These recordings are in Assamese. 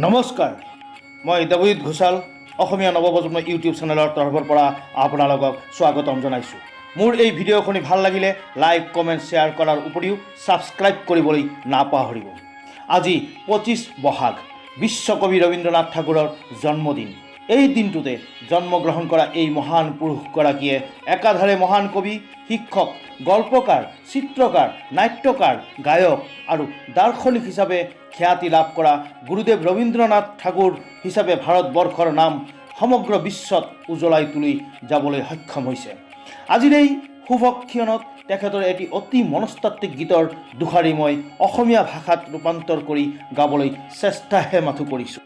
নমস্কাৰ, মই দেৱজিৎ ঘোষাল অসমীয়া নৱপ্ৰজন্ম ইউটিউব চেনেলৰ তৰফৰ পৰা আপোনালোকক স্বাগতম জনাইছোঁ। মোৰ এই ভিডিঅ'খনি ভাল লাগিলে লাইক, কমেণ্ট, শ্বেয়াৰ কৰাৰ উপৰিও ছাবস্ক্ৰাইব কৰিবলৈ নাপাহৰিব। আজি 25 বহাগ বিশ্বকবি ৰবীন্দ্ৰনাথ ঠাকুৰৰ জন্মদিন। এই দিনটোতে জন্মগ্ৰহণ কৰা এই মহান পুৰুষগৰাকীয়ে একাধাৰে মহান কবি, শিক্ষক, গল্পকাৰ, চিত্ৰকাৰ, নাট্যকাৰ, গায়ক আৰু দাৰ্শনিক হিচাপে খ্যাতি লাভ কৰা গুৰুদেৱ ৰবীন্দ্ৰনাথ ঠাকুৰ হিচাপে ভাৰতবৰ্ষৰ নাম সমগ্ৰ বিশ্বত উজ্বলাই তুলি যাবলৈ সক্ষম হৈছে। আজিৰ এই শুভক্ষণত তেখেতৰ এটি অতি মনস্তাত্ত্বিক গীতৰ দুষাৰি মই অসমীয়া ভাষাত ৰূপান্তৰ কৰি গাবলৈ চেষ্টাহে মাথো কৰিছোঁ।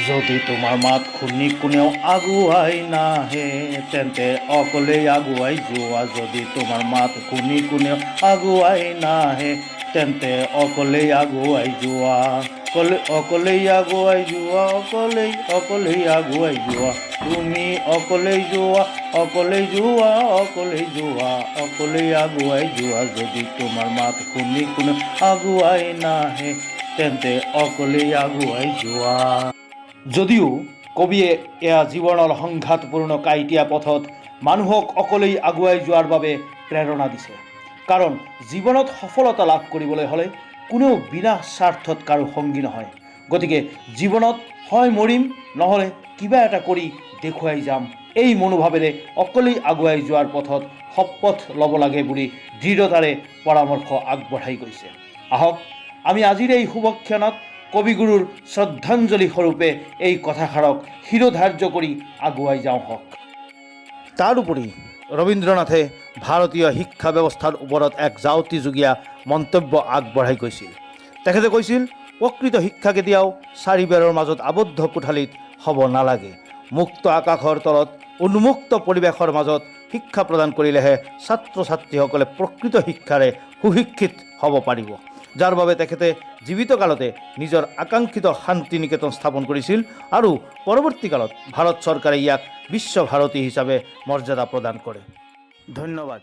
যদি তোমাৰ মাত শুনি কোনেও আগুৱাই নাহে তেন্তে অকলেই আগুৱাই যোৱা। যদি তোমাৰ মাত শুনি কোনেও আগুৱাই নাহে তেন্তে অকলেই আগুৱাই যোৱা। অকলেই আগুৱাই যোৱা, অকলেই আগুৱাই যোৱা। তুমি অকলেই যোৱা, অকলেই যোৱা, অকলেই যোৱা, অকলেই আগুৱাই যোৱা। যদি তোমাৰ মাত শুনি কোনেও আগুৱাই নাহে তেন্তে অকলেই আগুৱাই যোৱা। যদিও কবিয়ে এয়া জীৱনৰ সংঘাতপূৰ্ণ কাইটীয়া পথত মানুহক অকলেই আগুৱাই যোৱাৰ বাবে প্ৰেৰণা দিছে। কাৰণ জীৱনত সফলতা লাভ কৰিবলৈ হ'লে কোনেও বিনা স্বাৰ্থত কাৰো সংগী নহয়। গতিকে জীৱনত হয় মৰিম, নহ'লে কিবা এটা কৰি দেখুৱাই যাম, এই মনোভাৱেৰে অকলেই আগুৱাই যোৱাৰ পথত শপত ল'ব লাগে বুলি দৃঢ়তাৰে পৰামৰ্শ আগবঢ়াই গৈছে। আহক আমি আজিৰ এই শুভক্ষণত কবিগুৰুৰ শ্ৰদ্ধাঞ্জলি স্বৰূপে এই কথাষাৰক শিৰোধাৰ্য কৰি আগুৱাই যাওঁ হওক। তাৰোপৰি ৰবীন্দ্ৰনাথে ভাৰতীয় শিক্ষা ব্যৱস্থাৰ ওপৰত এক জাউতিযুগীয়া মন্তব্য আগবঢ়াই গৈছিল। তেখেতে কৈছিল, প্ৰকৃত শিক্ষা কেতিয়াও চাৰিবেৰৰ মাজত আবদ্ধ কোঠালিত হ'ব নালাগে। মুক্ত আকাশৰ তলত উন্মুক্ত পৰিৱেশৰ মাজত শিক্ষা প্ৰদান কৰিলেহে ছাত্ৰ ছাত্ৰীসকলে প্ৰকৃত শিক্ষাৰে সুশিক্ষিত হ'ব পাৰিব, যাৰ বাবে তেখেতে জীৱিত কালতে নিজৰ আকাংক্ষিত শান্তি নিকেতন স্থাপন কৰিছিল আৰু পৰৱৰ্তী কালত ভাৰত চৰকাৰে ইয়াক বিশ্বভাৰতী হিচাপে মৰ্যাদা প্ৰদান কৰে। ধন্যবাদ।